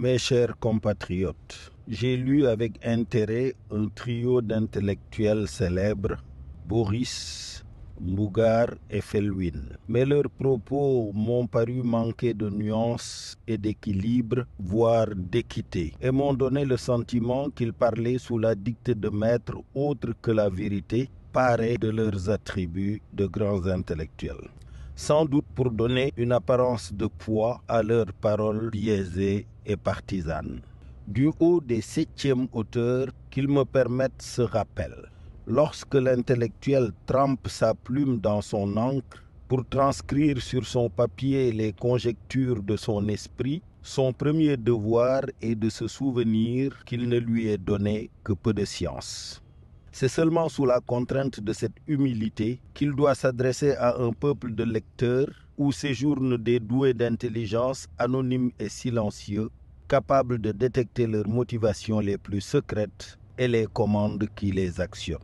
Mes chers compatriotes, j'ai lu avec intérêt un trio d'intellectuels célèbres, Boris, Mbougar et Felwine. Mais leurs propos m'ont paru manquer de nuances et d'équilibre, voire d'équité, et m'ont donné le sentiment qu'ils parlaient sous la dictée de maîtres autres que la vérité, parés de leurs attributs de grands intellectuels. Sans doute pour donner une apparence de poids à leurs paroles biaisées et partisanes. Du haut des 7e auteurs, qu'ils me permettent ce rappel. Lorsque l'intellectuel trempe sa plume dans son encre pour transcrire sur son papier les conjectures de son esprit, son premier devoir est de se souvenir qu'il ne lui est donné que peu de science. C'est seulement sous la contrainte de cette humilité qu'il doit s'adresser à un peuple de lecteurs où séjournent des doués d'intelligence anonymes et silencieux, capables de détecter leurs motivations les plus secrètes et les commandes qui les actionnent.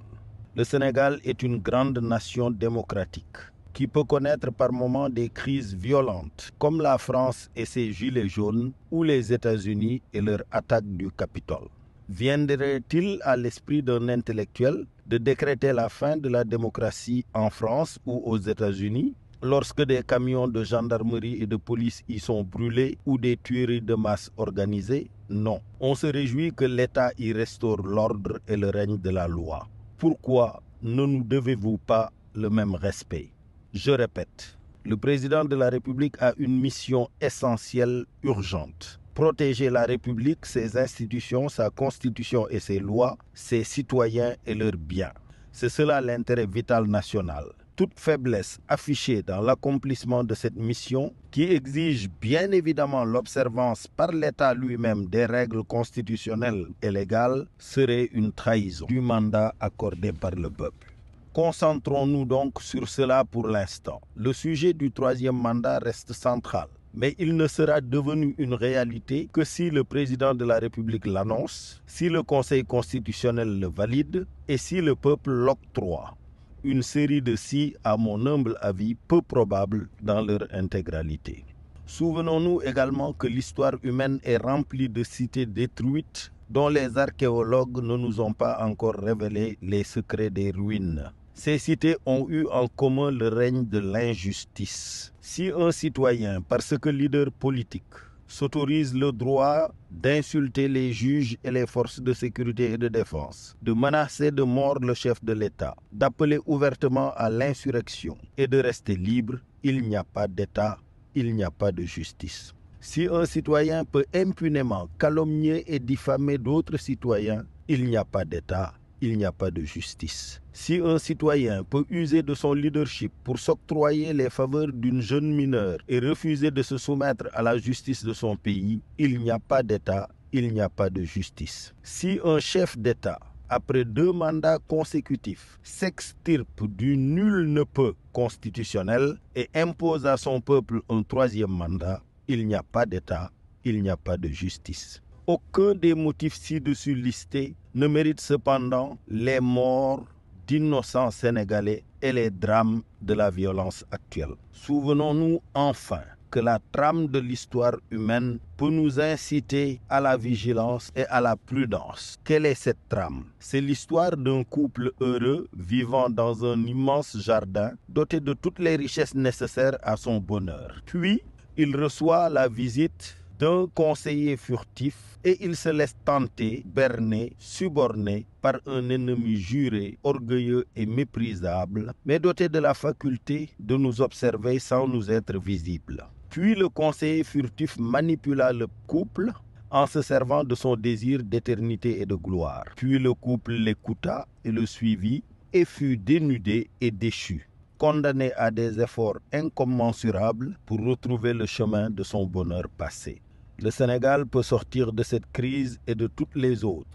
Le Sénégal est une grande nation démocratique qui peut connaître par moments des crises violentes, comme la France et ses gilets jaunes ou les États-Unis et leur attaque du Capitole. Viendrait-il à l'esprit d'un intellectuel de décréter la fin de la démocratie en France ou aux États-Unis lorsque des camions de gendarmerie et de police y sont brûlés ou des tueries de masse organisées? Non. On se réjouit que l'État y restaure l'ordre et le règne de la loi. Pourquoi ne nous devez-vous pas le même respect? Je répète, le président de la République a une mission essentielle, urgente. Protéger la République, ses institutions, sa constitution et ses lois, ses citoyens et leurs biens. C'est cela l'intérêt vital national. Toute faiblesse affichée dans l'accomplissement de cette mission, qui exige bien évidemment l'observance par l'État lui-même des règles constitutionnelles et légales, serait une trahison du mandat accordé par le peuple. Concentrons-nous donc sur cela pour l'instant. Le sujet du 3e mandat reste central. Mais il ne sera devenu une réalité que si le président de la République l'annonce, si le Conseil constitutionnel le valide et si le peuple l'octroie. Une série de si, à mon humble avis, peu probables dans leur intégralité. Souvenons-nous également que l'histoire humaine est remplie de cités détruites dont les archéologues ne nous ont pas encore révélé les secrets des ruines. Ces cités ont eu en commun le règne de l'injustice. Si un citoyen, parce que leader politique, s'autorise le droit d'insulter les juges et les forces de sécurité et de défense, de menacer de mort le chef de l'État, d'appeler ouvertement à l'insurrection et de rester libre, il n'y a pas d'État, il n'y a pas de justice. Si un citoyen peut impunément calomnier et diffamer d'autres citoyens, il n'y a pas d'État, il n'y a pas de justice. Si un citoyen peut user de son leadership pour s'octroyer les faveurs d'une jeune mineure et refuser de se soumettre à la justice de son pays, il n'y a pas d'État, il n'y a pas de justice. Si un chef d'État, après 2 mandats consécutifs, s'extirpe du nul ne peut constitutionnel et impose à son peuple un 3e mandat, il n'y a pas d'État, il n'y a pas de justice. Aucun des motifs ci-dessus listés ne mérite cependant les morts d'innocents Sénégalais et les drames de la violence actuelle. Souvenons-nous enfin que la trame de l'histoire humaine peut nous inciter à la vigilance et à la prudence. Quelle est cette trame? C'est l'histoire d'un couple heureux vivant dans un immense jardin doté de toutes les richesses nécessaires à son bonheur. Puis, il reçoit la visite d'un conseiller furtif et il se laisse tenter, berner, suborner par un ennemi juré, orgueilleux et méprisable, mais doté de la faculté de nous observer sans nous être visibles. Puis le conseiller furtif manipula le couple en se servant de son désir d'éternité et de gloire. Puis le couple l'écouta et le suivit et fut dénudé et déchu, condamné à des efforts incommensurables pour retrouver le chemin de son bonheur passé. Le Sénégal peut sortir de cette crise et de toutes les autres,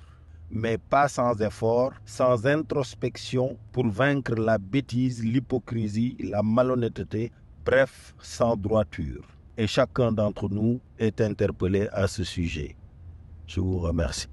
mais pas sans effort, sans introspection pour vaincre la bêtise, l'hypocrisie, la malhonnêteté, bref, sans droiture. Et chacun d'entre nous est interpellé à ce sujet. Je vous remercie.